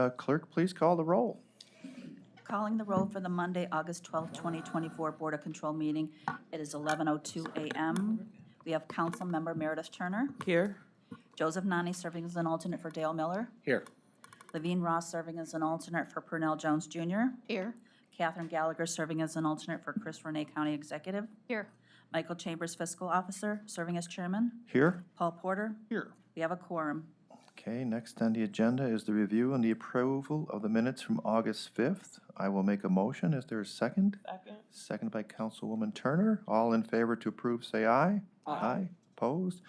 clerk please call the roll? Calling the roll for the Monday, August 12, 2024 Board of Control meeting. It is 11:02 a.m. We have Councilmember Meredith Turner, Here. Joseph Nani serving as an alternate for Dale Miller, Here. Levine Ross serving as an alternate for Purnell Jones Jr., Here. Catherine Gallagher serving as an alternate for Chris Renee County Executive, Here. Michael Chambers Fiscal Officer serving as chairman, Here. Paul Porter. Here. We have a quorum. Okay, next on the agenda is the review and the approval of the minutes from August 5th. I will make a motion. Is there a second? Second. Seconded by Councilwoman Turner. All in favor to approve, say aye. Aye. Opposed?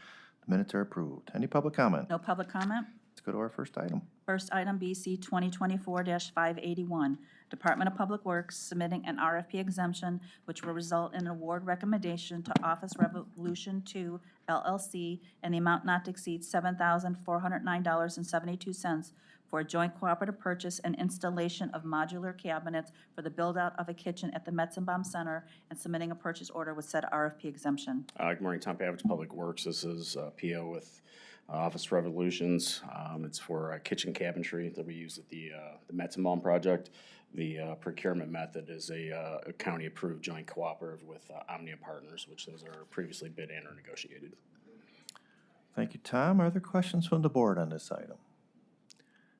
The minutes are approved. Any public comment? No public comment? Let's go to our first item. First item, BC 2024-581, Department of Public Works submitting an RFP exemption which will result in an award recommendation to Office Revolution 2 LLC in the amount not to exceed $7,409.72 for a joint cooperative purchase and installation of modular cabinets for the build-out of a kitchen at the Metzenbaum Center and submitting a purchase order with said RFP exemption. Good morning, Tom Pavich, Public Works. This is PO with Office Revolutions. It's for kitchen cabinetry that we use at the Metzenbaum project. The procurement method is a county-approved joint cooperative with Omnia Partners, which those are previously bid and or negotiated. Thank you, Tom. Are there questions from the board on this item?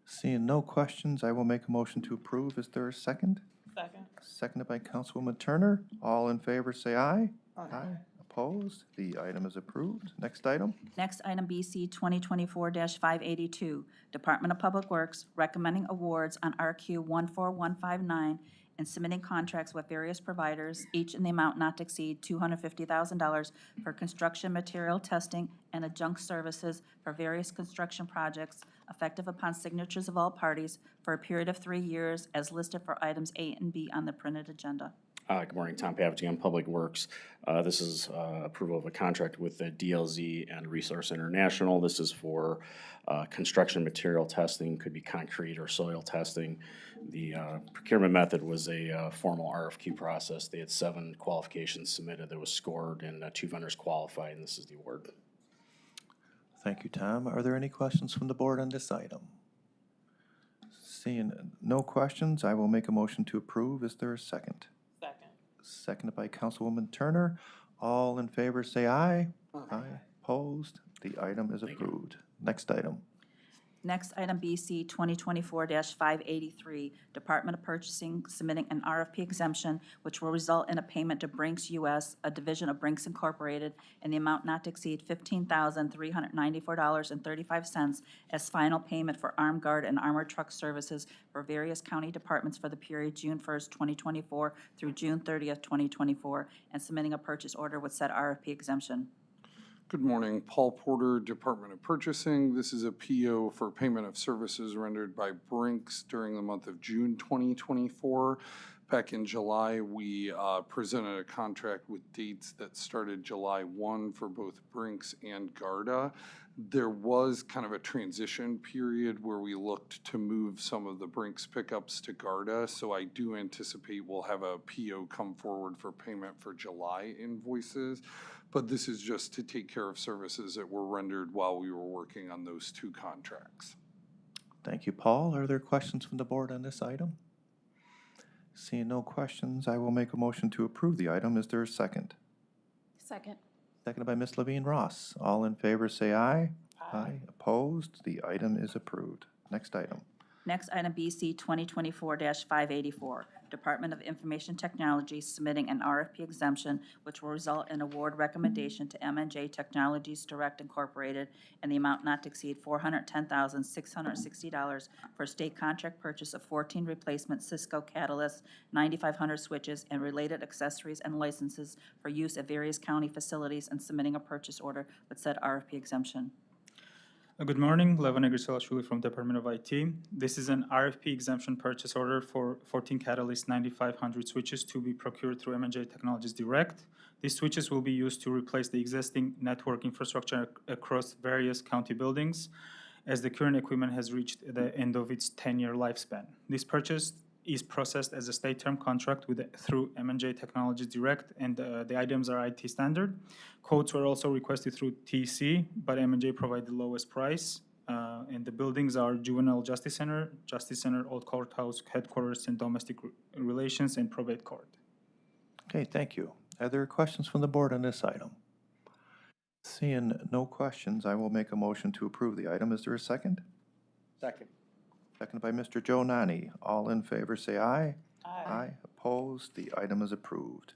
Seeing no questions, I will make a motion to approve. Is there a second? Second. Seconded by Councilwoman Turner. All in favor, say aye. Aye. Opposed? The item is approved. Next item. Next item, BC 2024-582, Department of Public Works recommending awards on RQ 14159 and submitting contracts with various providers, each in the amount not to exceed $250,000 for construction material testing and adjunct services for various construction projects effective upon signatures of all parties for a period of 3 years as listed for items A and B on the printed agenda. Good morning, Tom Pavich again, Public Works. This is approval of a contract with the DLZ and Resource International. This is for construction material testing, could be concrete or soil testing. The procurement method was a formal RFQ process. They had 7 qualifications submitted that was scored, and 2 vendors qualified, and this is the award. Thank you, Tom. Are there any questions from the board on this item? Seeing no questions, I will make a motion to approve. Is there a second? Second. Seconded by Councilwoman Turner. All in favor, say aye. Aye. Opposed? The item is approved. Next item. Next item, BC 2024-583, Department of Purchasing submitting an RFP exemption which will result in a payment to Brinks US, a division of Brinks Incorporated, in the amount not to exceed $15,394.35 as final payment for armed guard and armored truck services for various county departments for the period June 1st, 2024 through June 30th, 2024, and submitting a purchase order with said RFP exemption. Good morning, Paul Porter, Department of Purchasing. This is a PO for payment of services rendered by Brinks during the month of June 2024. Back in July, we presented a contract with dates that started July 1 for both Brinks and Garda. There was kind of a transition period where we looked to move some of the Brinks pickups to Garda, so I do anticipate we'll have a PO come forward for payment for July invoices. But this is just to take care of services that were rendered while we were working on those 2 contracts. Thank you, Paul. Are there questions from the board on this item? Seeing no questions, I will make a motion to approve the item. Is there a second? Second. Seconded by Ms. Levine Ross. All in favor, say aye. Aye. Opposed? The item is approved. Next item. Next item, BC 2024-584, Department of Information Technology submitting an RFP exemption which will result in award recommendation to M&J Technologies Direct Incorporated in the amount not to exceed $410,660 for a state contract purchase of 14 replacement Cisco Catalyst 9500 switches and related accessories and licenses for use at various county facilities and submitting a purchase order with said RFP exemption. Good morning, Levan Egrisela from Department of IT. This is an RFP exemption purchase order for 14 Catalyst 9500 switches to be procured through M&J Technologies Direct. These switches will be used to replace the existing network infrastructure across various county buildings as the current equipment has reached the end of its 10-year lifespan. This purchase is processed as a state term contract through M&J Technologies Direct, and the items are IT standard. Quotes were also requested through TC, but M&J provided the lowest price. And the buildings are Juvenile Justice Center, Old Courthouse Headquarters, and Domestic Relations and Probate Court. Okay, thank you. Are there questions from the board on this item? Seeing no questions, I will make a motion to approve the item. Is there a second? Second. Seconded by Mr. Joe Nani. All in favor, say aye. Aye. Opposed? The item is approved.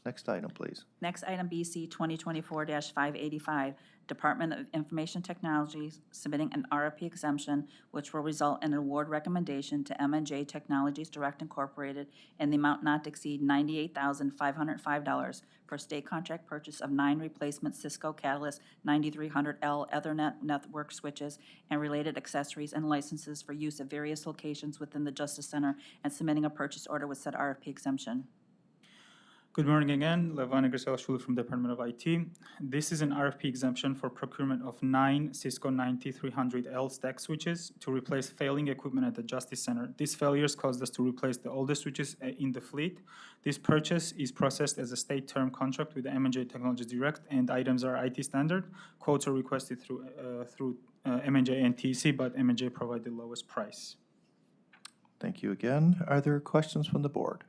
Next item, please. Next item, BC 2024-585, Department of Information Technology submitting an RFP exemption, which will result in an award recommendation to M&J Technologies Direct Incorporated in the amount not to exceed $98,505 for state contract purchase of 9 replacement Cisco Catalyst 9300L Ethernet network switches and related accessories and licenses for use at various locations within the Justice Center, and submitting a purchase order with said RFP exemption. Good morning again, Levon Egrisela-Shuli from Department of IT. This is an RFP exemption for procurement of 9 Cisco 9300L stack switches to replace failing equipment at the Justice Center. These failures caused us to replace the oldest switches in the fleet. This purchase is processed as a state term contract with M&J Technologies Direct, and items are IT standard. Quotes are requested through M&J and TEC, but M&J provide the lowest price. Thank you again. Are there questions from the board?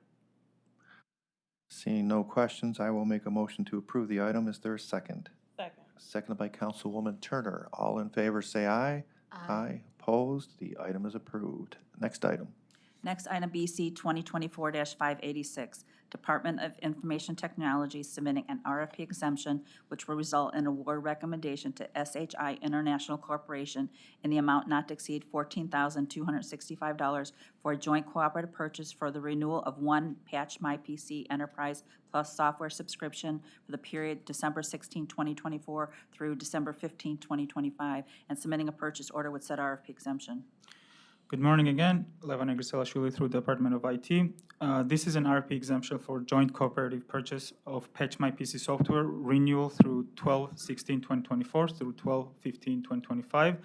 Seeing no questions, I will make a motion to approve the item. Is there a second? Second. Seconded by Councilwoman Turner. All in favor, say aye. Aye. Opposed? The item is approved. Next item. Next item, BC 2024-586, Department of Information Technology submitting an RFP exemption, which will result in award recommendation to SHI International Corporation in the amount not to exceed $14,265 for a joint cooperative purchase for the renewal of 1 Patch My PC Enterprise Plus software subscription for the period December 16, 2024 through December 15, 2025, and submitting a purchase order with said RFP exemption. Good morning again, Levon Egrisela-Shuli through Department of IT. This is an RFP exemption for joint cooperative purchase of Patch My PC software renewal through 12/16/2024 through 12/15/2025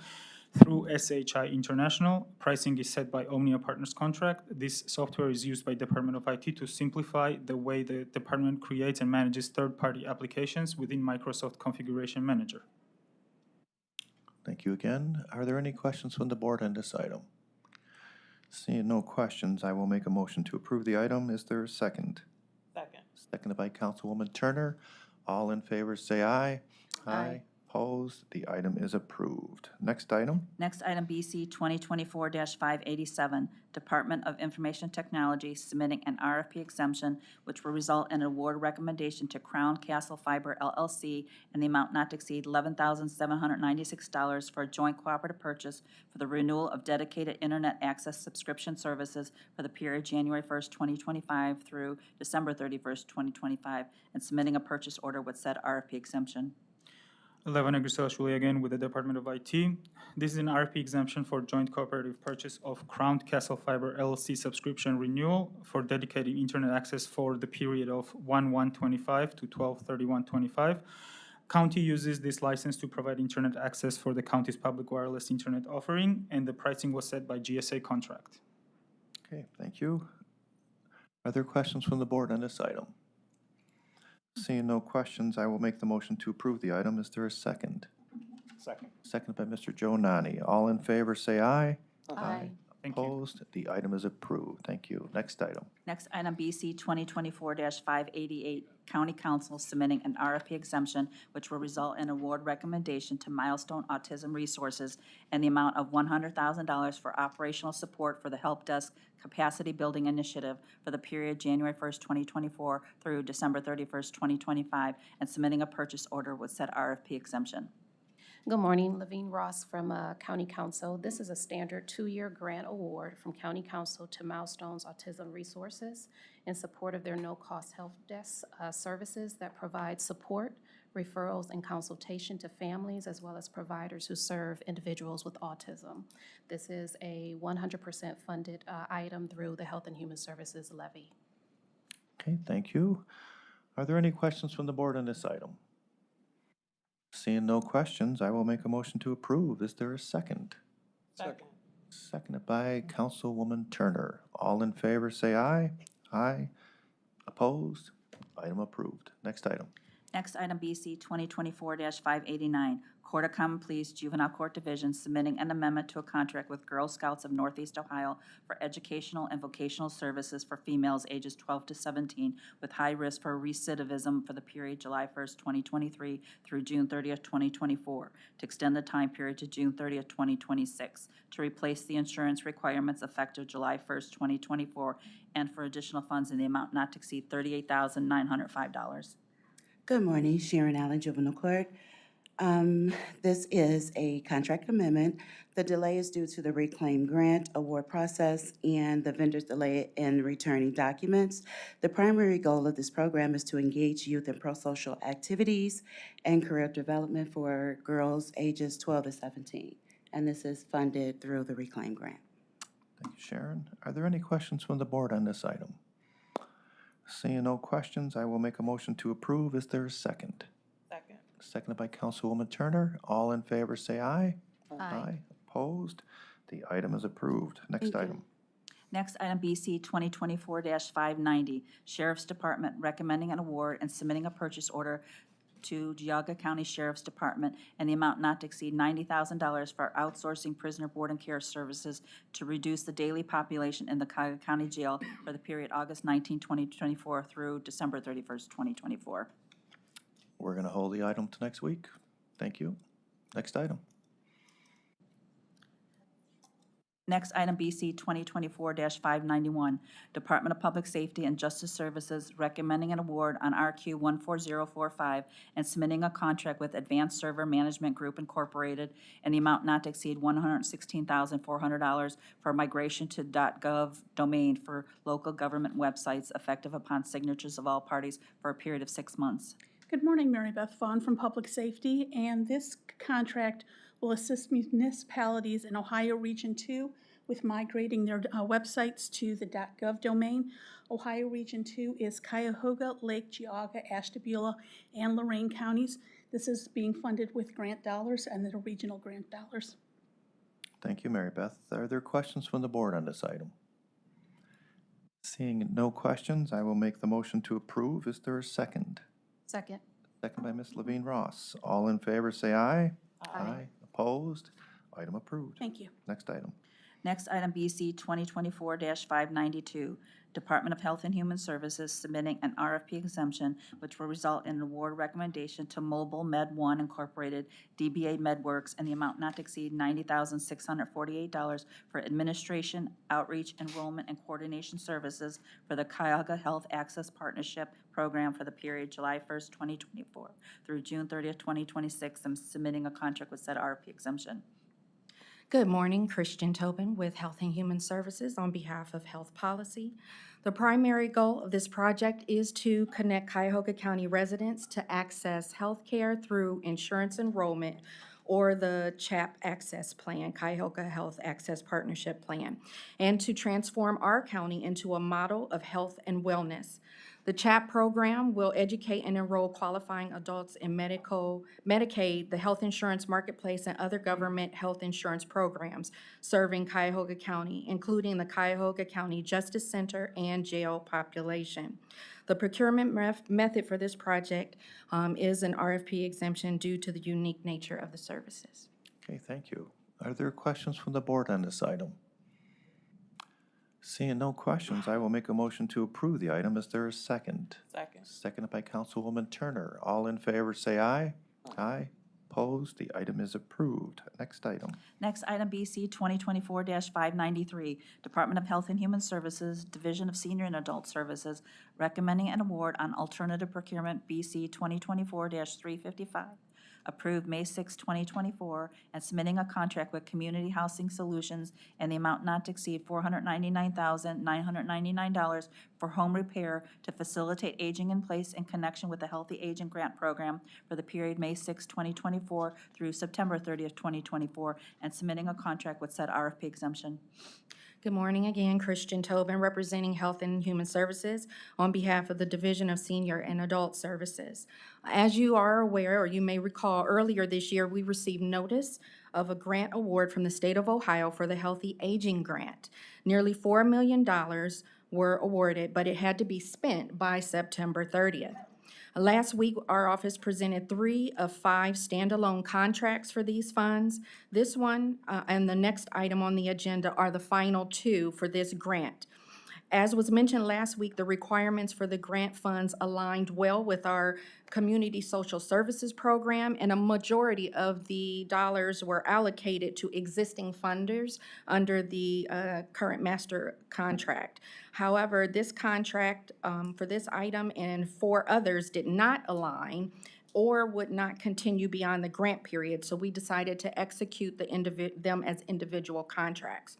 through SHI International. Pricing is set by Omnia Partners contract. This software is used by Department of IT to simplify the way the department creates and manages third-party applications within Microsoft Configuration Manager. Thank you again. Are there any questions from the board on this item? Seeing no questions, I will make a motion to approve the item. Is there a second? Second. Seconded by Councilwoman Turner. All in favor, say aye. Aye. Opposed? The item is approved. Next item. Next item, BC 2024-587, Department of Information Technology submitting an RFP exemption, which will result in an award recommendation to Crown Castle Fiber LLC in the amount not to exceed $11,796 for a joint cooperative purchase for the renewal of dedicated internet access subscription services for the period January 1st, 2025 through December 31st, 2025, and submitting a purchase order with said RFP exemption. Levon Egrisela-Shuli again with the Department of IT. This is an RFP exemption for joint cooperative purchase of Crown Castle Fiber LLC subscription renewal for dedicated internet access for the period of 1/1/25 to 12/31/25. County uses this license to provide internet access for the county's public wireless internet offering, and the pricing was set by GSA contract. Okay, thank you. Are there questions from the board on this item? Seeing no questions, I will make the motion to approve the item. Is there a second? Second. Seconded by Mr. Joe Nani. All in favor, say aye. Aye. Thank you. Opposed? The item is approved. Thank you. Next item. Next item, BC 2024-588, County Council submitting an RFP exemption, which will result in award recommendation to Milestone Autism Resources in the amount of $100,000 for operational support for the Help Desk Capacity Building Initiative for the period January 1st, 2024 through December 31st, 2025, and submitting a purchase order with said RFP exemption. Good morning, Levine Ross from County Council. This is a standard 2-year grant award from County Council to Milestones Autism Resources in support of their no-cost help desk services that provide support, referrals, and consultation to families as well as providers who serve individuals with autism. This is a 100% funded item through the Health and Human Services levy. Okay, thank you. Are there any questions from the board on this item? Seeing no questions, I will make a motion to approve. Is there a second? Second. Seconded by Councilwoman Turner. All in favor, say aye. Aye. Opposed? Item approved. Next item. Next item, BC 2024-589, Court of Common Pleas Juvenile Court Division submitting an amendment to a contract with Girl Scouts of Northeast Ohio for educational and vocational services for females ages 12 to 17 with high risk for recidivism for the period July 1st, 2023 through June 30th, 2024, to extend the time period to June 30th, 2026, to replace the insurance requirements effective July 1st, 2024, and for additional funds in the amount not to exceed $38,905. Good morning, Sharon Allen, Juvenile Court. This is a contract amendment. The delay is due to the reclaim grant award process and the vendor's delay in returning documents. The primary goal of this program is to engage youth in pro-social activities and career development for girls ages 12 to 17. And this is funded through the reclaim grant. Thank you, Sharon. Are there any questions from the board on this item? Seeing no questions, I will make a motion to approve. Is there a second? Second. Seconded by Councilwoman Turner. All in favor, say aye. Aye. Opposed? The item is approved. Next Thank you. item. Next item, BC 2024-590, Sheriff's Department recommending an award and submitting a purchase order to Geauga County Sheriff's Department and the amount not to exceed $90,000 for outsourcing prisoner board and care services to reduce the daily population in the Cuyahoga County Jail for the period August 19, 2024 through December 31st, 2024. We're going to hold the item to next week. Thank you. Next item. Next item, BC 2024-591, Department of Public Safety and Justice Services recommending an award on RQ 14045 and submitting a contract with Advanced Server Management Group Incorporated in the amount not to exceed $116,400 for migration to .gov domain for local government websites effective upon signatures of all parties for a period of 6 months. Good morning, Mary Beth Vaughn from Public Safety, and this contract will assist municipalities in Ohio Region 2 with migrating their websites to the .gov domain. Ohio Region 2 is Cuyahoga, Lake, Geauga, Ashtabula, and Lorraine counties. This is being funded with grant dollars and the regional grant dollars. Thank you, Mary Beth. Are there questions from the board on this item? Seeing no questions, I will make the motion to approve. Is there a second? Second. Second by Ms. Levine Ross. All in favor, say aye. Aye. Opposed? Item approved. Thank you. Next item. Next item, BC 2024-592, Department of Health and Human Services submitting an RFP exemption which will result in an award recommendation to Mobile Med One Incorporated, DBA MedWorks, in the amount not to exceed $90,648 for administration, outreach, enrollment, and coordination services for the Cuyahoga Health Access Partnership Program for the period July 1st, 2024 through June 30th, 2026, and submitting a contract with said RFP exemption. Good morning, Christian Tobin with Health and Human Services on behalf of Health Policy. The primary goal of this project is to connect Cuyahoga County residents to access health care through insurance enrollment or the CHAP Access Plan, Cuyahoga Health Access Partnership Plan, and to transform our county into a model of health and wellness. The CHAP program will educate and enroll qualifying adults in Medicaid, the health insurance marketplace, and other government health insurance programs serving Cuyahoga County, including the Cuyahoga County Justice Center and jail population. The procurement method for this project is an RFP exemption due to the unique nature of the services. Okay, thank you. Are there questions from the board on this item? Seeing no questions, I will make a motion to approve the item. Is there a second? Second. Seconded by Councilwoman Turner. All in favor, say aye. Aye. Opposed? The item is approved. Next item. Next item, BC 2024-593, Department of Health and Human Services, Division of Senior and Adult Services, recommending an award on alternative procurement BC 2024-355, approved May 6, 2024, and submitting a contract with Community Housing Solutions in the amount not to exceed $499,999 for home repair to facilitate aging in place in connection with the Healthy Aging Grant Program for the period May 6, 2024 through September 30th, 2024, and submitting a contract with said RFP exemption. Good morning again, Christian Tobin representing Health and Human Services on behalf of the Division of Senior and Adult Services. As you are aware, or you may recall, earlier this year we received notice of a grant award from the state of Ohio for the Healthy Aging Grant. Nearly $4 million were awarded, but it had to be spent by September 30th. Last week, our office presented 3 of 5 standalone contracts for these funds. This one and the next item on the agenda are the final 2 for this grant. As was mentioned last week, the requirements for the grant funds aligned well with our Community Social Services Program, and a majority of the dollars were allocated to existing funders under the current master contract. However, this contract for this item and 4 others did not align or would not continue beyond the grant period, so we decided to execute them as individual contracts.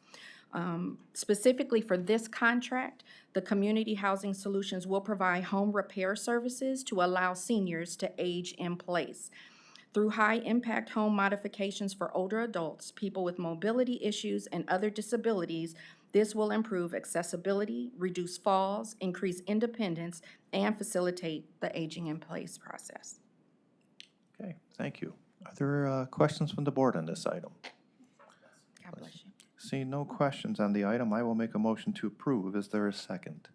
Specifically for this contract, the Community Housing Solutions will provide home repair services to allow seniors to age in place. Through high-impact home modifications for older adults, people with mobility issues, and other disabilities, this will improve accessibility, reduce falls, increase independence, and facilitate the aging in place process. Okay, thank you. Are there questions from the board on this item? God bless you. Seeing no questions on the item, I will make a motion to approve. Is there a second?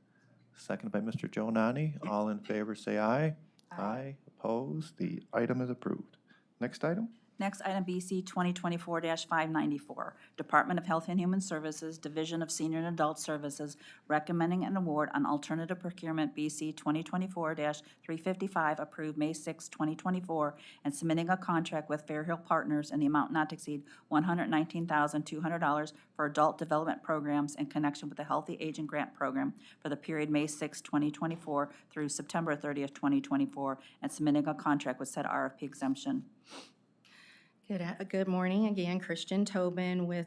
Second by Mr. Joe Nani. All in favor, say aye. Aye. Opposed? The item is approved. Next item? Next item, BC 2024-594, Department of Health and Human Services, Division of Senior and Adult Services, recommending an award on alternative procurement BC 2024-355, approved May 6, 2024, and submitting a contract with Fair Hill Partners in the amount not to exceed $119,200 for adult development programs in connection with the Healthy Aging Grant Program for the period May 6, 2024 through September 30, 2024, and submitting a contract with said RFP exemption. Good morning again, Christian Tobin with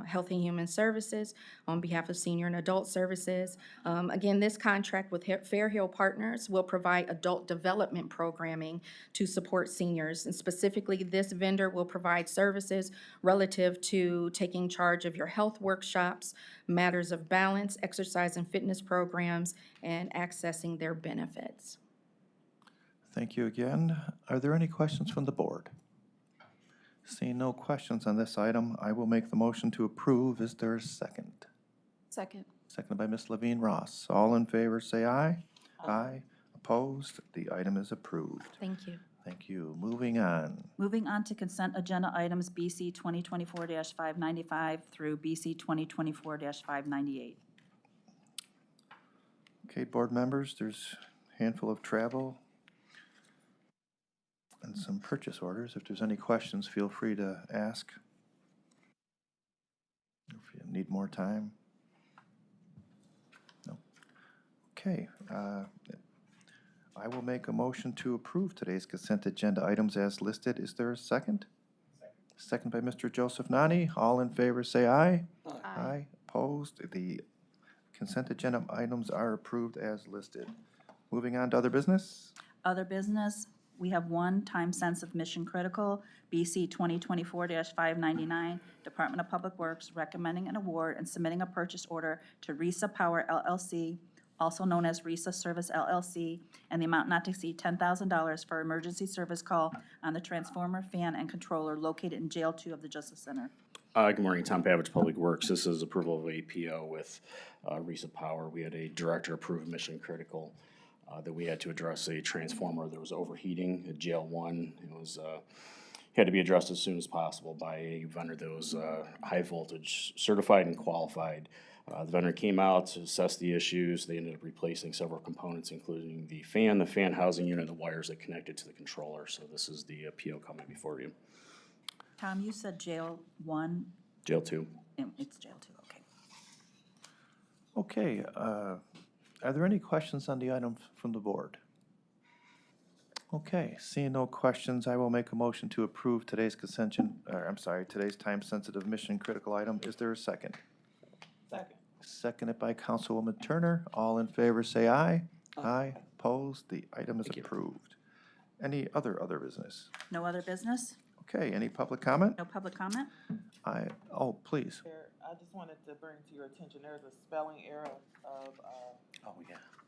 Health and Human Services on behalf of Senior and Adult Services. Again, this contract with Fair Hill Partners will provide adult development programming to support seniors. And specifically, this vendor will provide services relative to taking charge of your health workshops, matters of balance, exercise and fitness programs, and accessing their benefits. Thank you again. Are there any questions from the board? Seeing no questions on this item, I will make the motion to approve. Is there a second? Second. Seconded by Ms. Levine Ross. All in favor, say aye. Aye. Opposed? The item is approved. Thank you. Thank you. Moving on. Moving on to consent agenda items BC 2024-595 through BC 2024-598. Okay, board members, there's a handful of travel and some purchase orders. If there's any questions, feel free to ask. If you need more time. No. Okay, I will make a motion to approve today's consent agenda items as listed. Is there a second? Second by Mr. Joseph Nani. All in favor, say aye. Aye. Opposed? The consent agenda items are approved as listed. Moving on to other business. Other business, we have one time-sensitive mission critical, BC 2024-599, Department of Public Works, recommending an award and submitting a purchase order to RISA Power LLC, also known as RISA Service LLC, and the amount not to exceed $10,000 for emergency service call on the transformer, fan, and controller located in Jail 2 of the Justice Center. Good morning, Tom Pavich, Public Works. This is approval of APO with RISA Power. We had a director-approved mission critical that we had to address a transformer that was overheating at Jail 1. It was had to be addressed as soon as possible by a vendor that was high voltage certified and qualified. The vendor came out to assess the issues. They ended up replacing several components, including the fan housing unit, and the wires that connected to the controller. So this is the PO coming before you. Tom, you said Jail 1? Jail 2. It's Jail 2, okay. Okay, are there any questions on the item from the board? Okay, seeing no questions, I will make a motion to approve today's today's time-sensitive mission critical item. Is there a second? Second. Seconded by Councilwoman Turner. All in favor, say aye. Aye. Opposed? The item is approved. Any other business? No other business? Okay, any public comment? No public comment? Please. Chair, I just wanted to bring to your attention, there's a spelling error of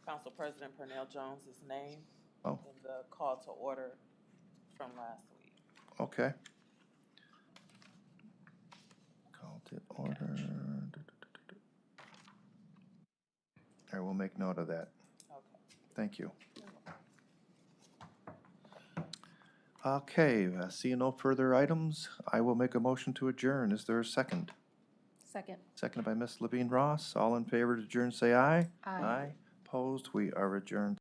Council President Pernell Jones's name in the call to order from last week. Okay. Call to order. I will make note of that. Okay. Thank you. Okay, seeing no further items, I will make a motion to adjourn. Is there a second? Second. Seconded by Ms. Levine Ross. All in favor to adjourn, say aye. Aye. Opposed? We are adjourned.